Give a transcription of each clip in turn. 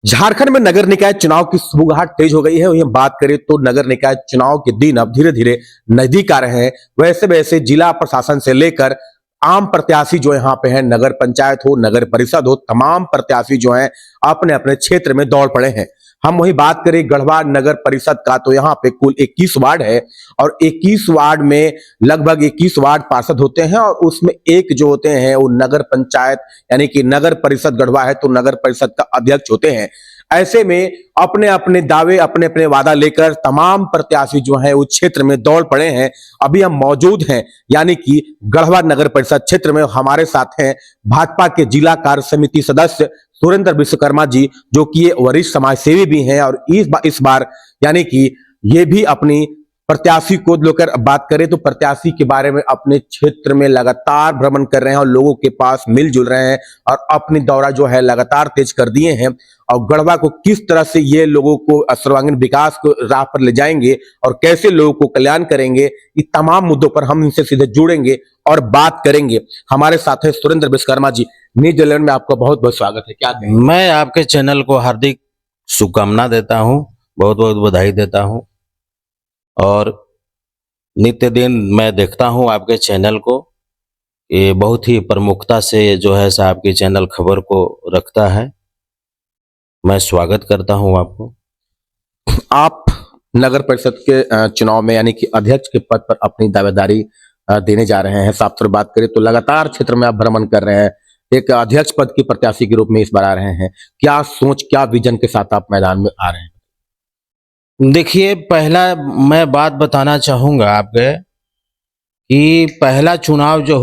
झारखंड में नगर निकाय चुनाव की सुगबुगाहट तेज हो गई है। वहीं बात करें तो नगर निकाय चुनाव के दिन अब धीरे धीरे नजदीक आ रहे हैं। वैसे वैसे जिला प्रशासन से लेकर आम प्रत्याशी जो यहाँ पे हैं, नगर पंचायत हो, नगर परिषद हो, तमाम प्रत्याशी जो हैं अपने अपने क्षेत्र में दौड़ पड़े हैं। हम वही बात करें गढ़वा नगर परिषद का, तो यहाँ पे कुल 21 वार्ड है और 21 वार्ड में लगभग 21 वार्ड पार्षद होते हैं और उसमें एक जो होते हैं वो नगर पंचायत यानी कि नगर परिषद गढ़वा है तो नगर परिषद का अध्यक्ष होते हैं। ऐसे में अपने अपने दावे, अपने अपने वादा लेकर तमाम प्रत्याशी जो है उस क्षेत्र में दौड़ पड़े हैं। अभी हम मौजूद हैं यानी कि गढ़वा नगर परिषद क्षेत्र में। हमारे साथ हैं भाजपा के जिला कार्य समिति सदस्य सुरेंद्र विश्वकर्मा जी, जो कि ये वरिष्ठ समाज सेवी भी हैं और इस बार यानी कि ये भी अपनी प्रत्याशी को लेकर बात करें तो प्रत्याशी के बारे में अपने क्षेत्र में लगातार भ्रमण कर रहे हैं और लोगों के पास मिलजुल रहे हैं और अपनी दौरा जो है लगातार तेज कर दिए हैं। और गढ़वा को किस तरह से ये लोगों को सर्वांगीण विकास को राह पर ले जाएंगे और कैसे लोगों को कल्याण करेंगे, ये तमाम मुद्दों पर हम इनसे सीधे जुड़ेंगे और बात करेंगे। हमारे साथ है सुरेंद्र विश्वकर्मा जी। न्यूज 11 में आपका बहुत बहुत स्वागत है। क्या कहेंगे? मैं आपके चैनल को हार्दिक शुभकामना देता हूं, बहुत बहुत बधाई देता हूं और नित्य दिन मैं देखता हूं आपके चैनल को। ये बहुत ही प्रमुखता से जो है आपके चैनल खबर को रखता है। मैं स्वागत करता हूं आपको। आप नगर परिषद के चुनाव में यानी कि अध्यक्ष के पद पर अपनी दावेदारी देने जा रहे हैं। साफ तौर बात करें तो लगातार क्षेत्र में आप भ्रमण कर रहे हैं, एक अध्यक्ष पद के प्रत्याशी के रूप में इस बार आ रहे हैं। क्या सोच, क्या विजन के साथ आप मैदान में आ रहे हैं? देखिए, पहला मैं बात बताना चाहूंगा आपके कि पहला चुनाव जो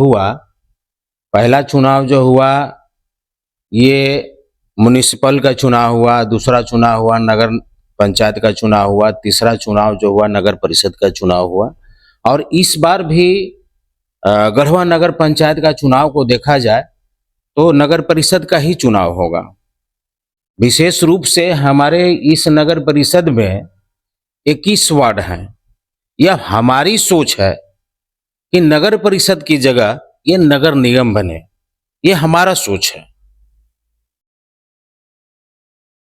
हुआ ये म्युनिसिपल का चुनाव हुआ, दूसरा चुनाव हुआ नगर पंचायत का चुनाव हुआ, तीसरा चुनाव जो हुआ नगर परिषद का चुनाव हुआ और इस बार भी गढ़वा नगर पंचायत का चुनाव को देखा जाए तो नगर परिषद का ही चुनाव होगा। विशेष रूप से हमारे इस नगर परिषद में 21 वार्ड हैं। यह हमारी सोच है कि नगर परिषद की जगह ये नगर निगम बने, ये हमारा सोच है।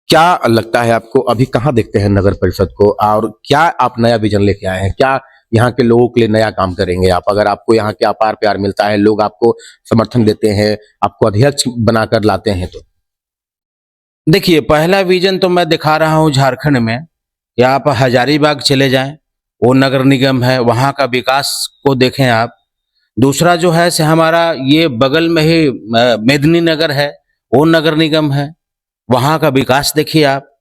क्या लगता है आपको, अभी कहाँ देखते हैं नगर परिषद को और क्या आप नया विजन लेके आए हैं? क्या यहाँ के लोगों के लिए नया काम करेंगे आप? अगर आपको यहाँ के अपार प्यार मिलता है, लोग आपको समर्थन देते हैं, आपको अध्यक्ष बनाकर लाते हैं तो? देखिए, पहला विजन तो मैं दिखा रहा हूँ झारखंड में कि आप हजारीबाग चले जाएं, वो नगर निगम है, वहाँ का विकास को देखें आप। दूसरा जो है से हमारा ये बगल में ही मेदिनी नगर है, वो नगर निगम है, वहाँ का विकास देखिए आप।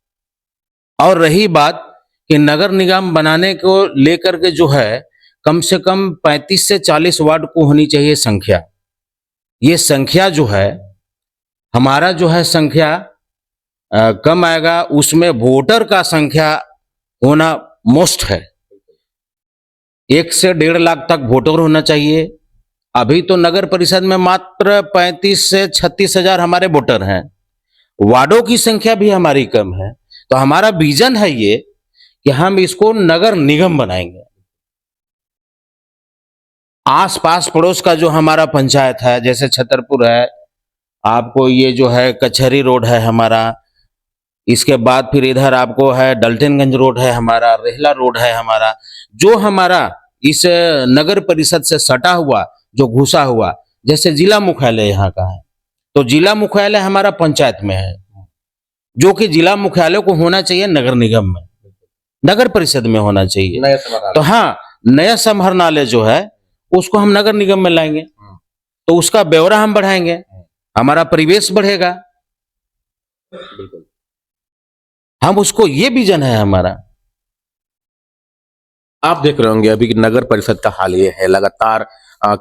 और रही बात कि नगर निगम बनाने को लेकर के जो है कम से कम 35 से 40 वार्ड को होनी चाहिए संख्या। ये संख्या जो है हमारा जो है संख्या कम आएगा, उसमें वोटर का संख्या होना मोस्ट है। 1 से 1.5 लाख तक वोटर होना चाहिए। अभी तो नगर परिषद में मात्र 35 से 36 हजार हमारे वोटर हैं, वार्डों की संख्या भी हमारी कम है। तो हमारा विजन है ये कि हम इसको नगर निगम बनाएंगे। आसपास पड़ोस का जो हमारा पंचायत है, जैसे छतरपुर है, आपको ये जो है कचहरी रोड है हमारा, इसके बाद फिर इधर आपको है डल्टनगंज रोड है हमारा, रेहला रोड है हमारा, जो हमारा इस नगर परिषद से सटा हुआ जो घुसा हुआ, जैसे जिला मुख्यालय यहाँ का है तो जिला मुख्यालय हमारा पंचायत में है, जो कि जिला मुख्यालय को होना चाहिए नगर निगम में, नगर परिषद में होना चाहिए। तो हाँ, नया समाहरणालय जो है उसको हम नगर निगम में लाएंगे तो उसका ब्यौरा हम बढ़ाएंगे, हमारा परिवेश बढ़ेगा। हम उसको, ये विजन है हमारा। आप देख रहे होंगे अभी नगर परिषद का हाल ये है, लगातार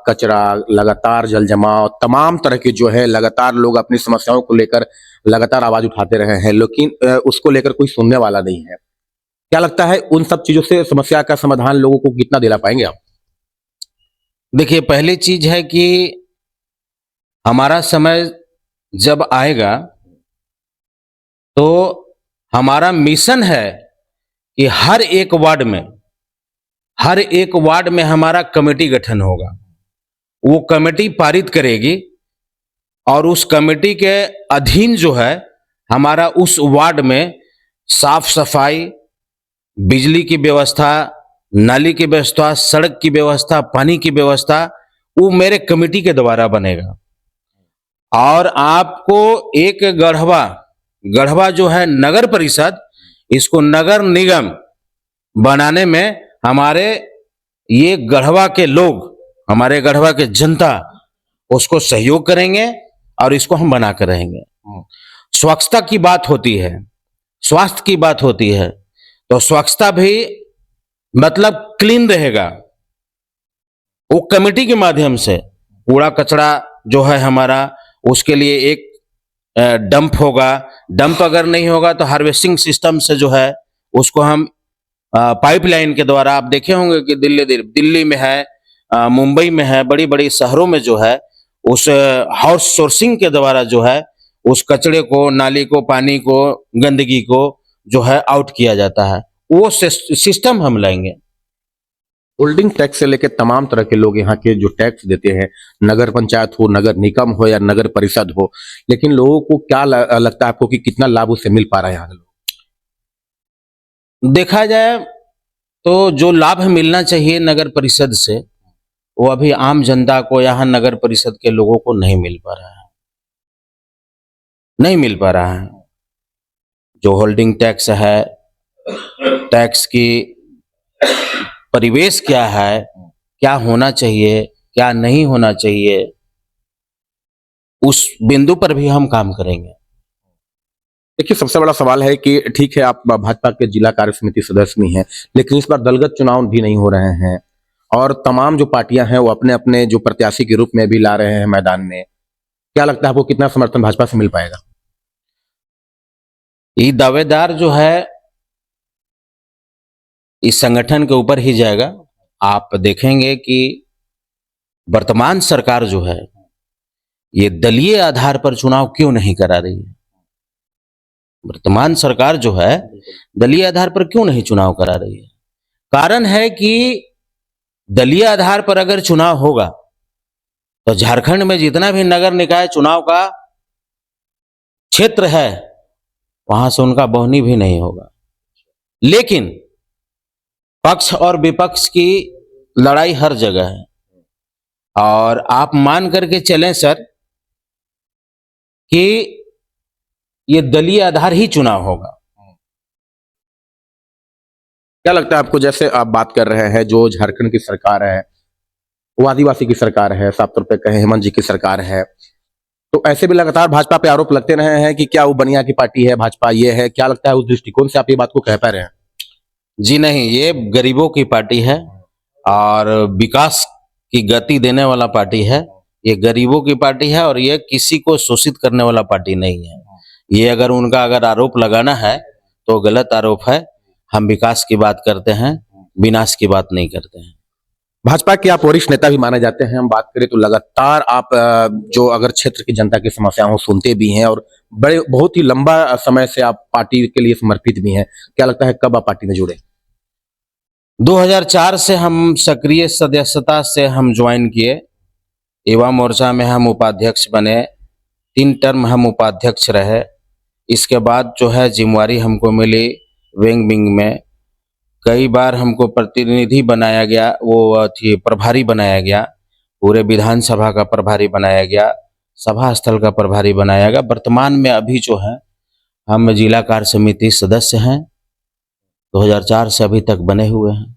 कचरा, लगातार जल जमाव, तमाम तरह के जो है लगातार लोग अपनी समस्याओं को लेकर लगातार आवाज उठाते रहे हैं, लेकिन उसको लेकर कोई सुनने वाला नहीं है। क्या लगता है उन सब चीजों से समस्या का समाधान लोगों को कितना दिला पाएंगे आप? देखिए, पहली चीज है कि हमारा समय जब आएगा तो हमारा मिशन है कि हर एक वार्ड में हमारा कमेटी गठन होगा। वो कमेटी पारित करेगी और उस कमेटी के अधीन जो है हमारा उस वार्ड में साफ सफाई, बिजली की व्यवस्था, नाली की व्यवस्था, सड़क की व्यवस्था, पानी की व्यवस्था, वो मेरे कमेटी के द्वारा बनेगा। और आपको एक गढ़वा गढ़वा जो है नगर परिषद, इसको नगर निगम बनाने में हमारे ये गढ़वा के लोग, हमारे गढ़वा के जनता उसको सहयोग करेंगे और इसको हम बना कर रहेंगे। स्वच्छता की बात होती है, स्वास्थ्य की बात होती है, तो स्वच्छता भी मतलब क्लीन रहेगा। वो कमेटी के माध्यम से कूड़ा कचरा जो है हमारा, उसके लिए एक डंप होगा। डंप अगर नहीं होगा तो हार्वेस्टिंग सिस्टम से जो है उसको हम पाइपलाइन के द्वारा, आप देखे होंगे कि दिल्ली में है, मुंबई में है, बड़ी बड़ी शहरों में जो है उस हाउस सोर्सिंग के द्वारा जो है उस कचरे को, नाली को, पानी को, गंदगी को जो है आउट किया जाता है। वो सिस्टम हम लाएंगे। होल्डिंग टैक्स से लेकर तमाम तरह के लोग यहाँ के जो टैक्स देते हैं, नगर पंचायत हो, नगर निगम हो या नगर परिषद हो, लेकिन लोगों को क्या लगता है आपको कि कितना लाभ उससे मिल पा रहा है यहाँ के लोग? देखा जाए तो जो लाभ मिलना चाहिए नगर परिषद से, वो अभी आम जनता को, यहाँ नगर परिषद के लोगों को नहीं मिल पा रहा है, नहीं मिल पा रहा है। जो होल्डिंग टैक्स है, टैक्स की परिवेश क्या है, क्या होना चाहिए, क्या नहीं होना चाहिए, उस बिंदु पर भी हम काम करेंगे। देखिए, सबसे बड़ा सवाल है कि ठीक है, आप भाजपा के जिला कार्य समिति सदस्य भी हैं, लेकिन इस बार दलगत चुनाव भी नहीं हो रहे हैं और तमाम जो पार्टियां हैं वो अपने अपने जो प्रत्याशी के रूप में भी ला रहे हैं मैदान में। क्या लगता है आपको कितना समर्थन भाजपा से मिल पाएगा? ये दावेदार जो है इस संगठन के ऊपर ही जाएगा। आप देखेंगे कि वर्तमान सरकार जो है ये दलीय आधार पर चुनाव क्यों नहीं करा रही है। वर्तमान सरकार जो है दलीय आधार पर क्यों नहीं चुनाव करा रही है? कारण है कि दलीय आधार पर अगर चुनाव होगा तो झारखंड में जितना भी नगर निकाय चुनाव का क्षेत्र है वहां से उनका बोहनी भी नहीं होगा। लेकिन पक्ष और विपक्ष की लड़ाई हर जगह है और आप मान करके चलें सर कि ये दलीय आधार ही चुनाव होगा। क्या लगता है आपको, जैसे आप बात कर रहे हैं जो झारखंड की सरकार है वो आदिवासी की सरकार है, साफ तौर पे कहें हेमंत जी की सरकार है, तो ऐसे भी लगातार भाजपा पे आरोप लगते रहे हैं कि क्या वो बनिया की पार्टी है, भाजपा ये है। क्या लगता है उस दृष्टिकोण से आप ये बात को कह पा रहे हैं? जी नहीं, ये गरीबों की पार्टी है और विकास की गति देने वाला पार्टी है। ये गरीबों की पार्टी है और ये किसी को शोषित करने वाला पार्टी नहीं है। ये अगर उनका आरोप लगाना है तो गलत आरोप है। हम विकास की बात करते हैं, विनाश की बात नहीं करते हैं। भाजपा के आप वरिष्ठ नेता भी माने जाते हैं। हम बात करें तो लगातार आप जो अगर क्षेत्र की जनता की समस्याओं को सुनते भी हैं और बड़े बहुत ही लंबा समय से आप पार्टी के लिए समर्पित भी हैं। क्या लगता है कब आप पार्टी में जुड़े? 2004 से हम सक्रिय सदस्यता से हम ज्वाइन किए। युवा मोर्चा में हम उपाध्यक्ष बने, 3 टर्म हम उपाध्यक्ष रहे। इसके बाद जो है जिम्मेवारी हमको मिली विंग में, कई बार हमको प्रतिनिधि बनाया गया, वो थी प्रभारी बनाया गया, पूरे विधानसभा का प्रभारी बनाया गया, सभा स्थल का प्रभारी बनाया गया। वर्तमान में अभी जो है हम जिला कार्य समिति सदस्य हैं, 2004 से अभी तक बने हुए हैं।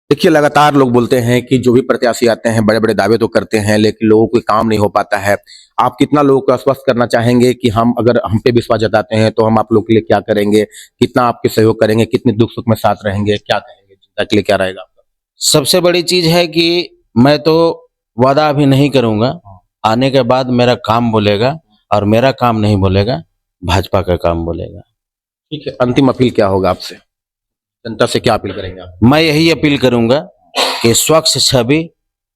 देखिए, लगातार लोग बोलते हैं कि जो भी प्रत्याशी आते हैं बड़े बड़े दावे तो करते हैं लेकिन लोगों को काम नहीं हो पाता है। आप कितना लोगों को आश्वस्त करना चाहेंगे कि हम अगर हम पे विश्वास जताते हैं तो हम आप लोग के लिए क्या करेंगे, कितना आपके सहयोग करेंगे, कितने दुख सुख में साथ रहेंगे, क्या कहेंगे, जनता के लिए क्या रहेगा आपका? सबसे बड़ी चीज है कि मैं तो वादा अभी नहीं करूंगा, आने के बाद मेरा काम बोलेगा और मेरा काम नहीं बोलेगा, भाजपा का काम बोलेगा। ठीक है, अंतिम अपील क्या होगा आपसे, जनता से क्या अपील करेंगे आप? मैं यही अपील करूंगा कि स्वच्छ छवि,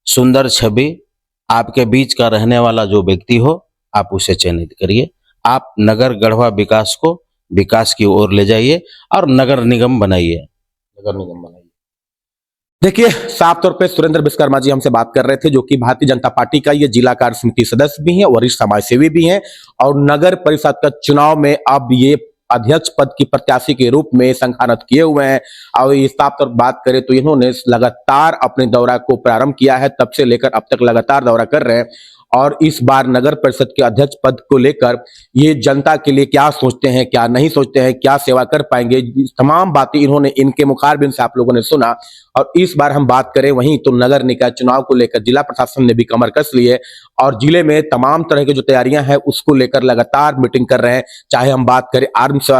सुंदर छवि, आपके बीच का रहने वाला जो व्यक्ति हो आप उसे चयनित करिए। आप नगर गढ़वा विकास को विकास की ओर ले जाइए और नगर निगम बनाइए। नगर निगम बनाइए। देखिए, साफ तौर पे सुरेंद्र विश्वकर्मा जी हमसे बात कर रहे थे, जो कि भारतीय जनता पार्टी का ये जिला कार्य समिति सदस्य भी हैं, वरिष्ठ समाज सेवी भी हैं और नगर परिषद का चुनाव में अब ये अध्यक्ष पद की प्रत्याशी के रूप में संखानत किए हुए हैं। और ये साफ तौर बात करें तो इन्होंने लगातार अपने दौरा को प्रारंभ किया है, तब से लेकर अब तक लगातार दौरा कर रहे हैं। और इस बार नगर परिषद के अध्यक्ष पद को लेकर ये जनता के लिए क्या सोचते हैं, क्या नहीं सोचते हैं, क्या सेवा कर पाएंगे, तमाम बातें इन्होंने इनके मुखारबिन से आप लोगों ने सुना। और इस बार हम बात करें वहीं तो नगर निकाय चुनाव को लेकर जिला प्रशासन ने भी कमर कस ली है और जिले में तमाम तरह की जो तैयारियां हैं उसको लेकर लगातार मीटिंग कर रहे हैं। चाहे हम बात करें आर्म्स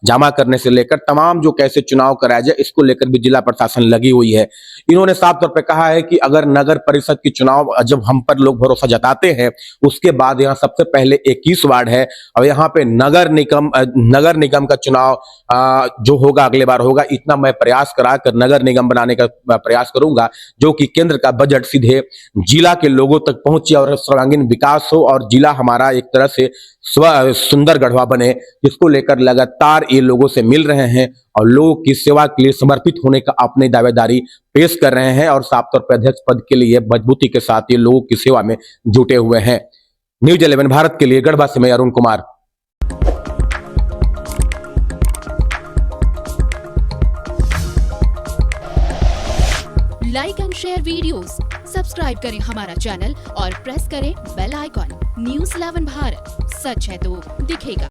जमा करने से लेकर तमाम जो कैसे चुनाव कराया जाए, इसको लेकर भी जिला प्रशासन लगी हुई है। इन्होंने साफ तौर पर कहा है कि अगर नगर परिषद की चुनाव जब हम पर लोग भरोसा जताते हैं, उसके बाद यहाँ सबसे पहले 21 वार्ड है और यहाँ पे नगर निगम का चुनाव जो होगा अगले बार होगा, इतना मैं प्रयास कराकर नगर निगम बनाने का प्रयास करूंगा, जो कि केंद्र का बजट सीधे जिला के लोगों तक पहुंचे और सर्वांगीण विकास हो और जिला हमारा एक तरह से सुंदर गढ़वा बने, जिसको लेकर लगातार ये लोगों से मिल रहे हैं और लोगों की सेवा के लिए समर्पित होने का अपनी दावेदारी पेश कर रहे हैं और साफ तौर पर अध्यक्ष पद के लिए मजबूती के साथ ये लोगों की सेवा में जुटे हुए हैं। न्यूज 11 भारत के लिए गढ़वा से मैं Arun Kumar. Like and share videos, subscribe करें हमारा चैनल और प्रेस करें बेल आइकॉन। न्यूज़ 11 भारत, सच है तो दिखेगा।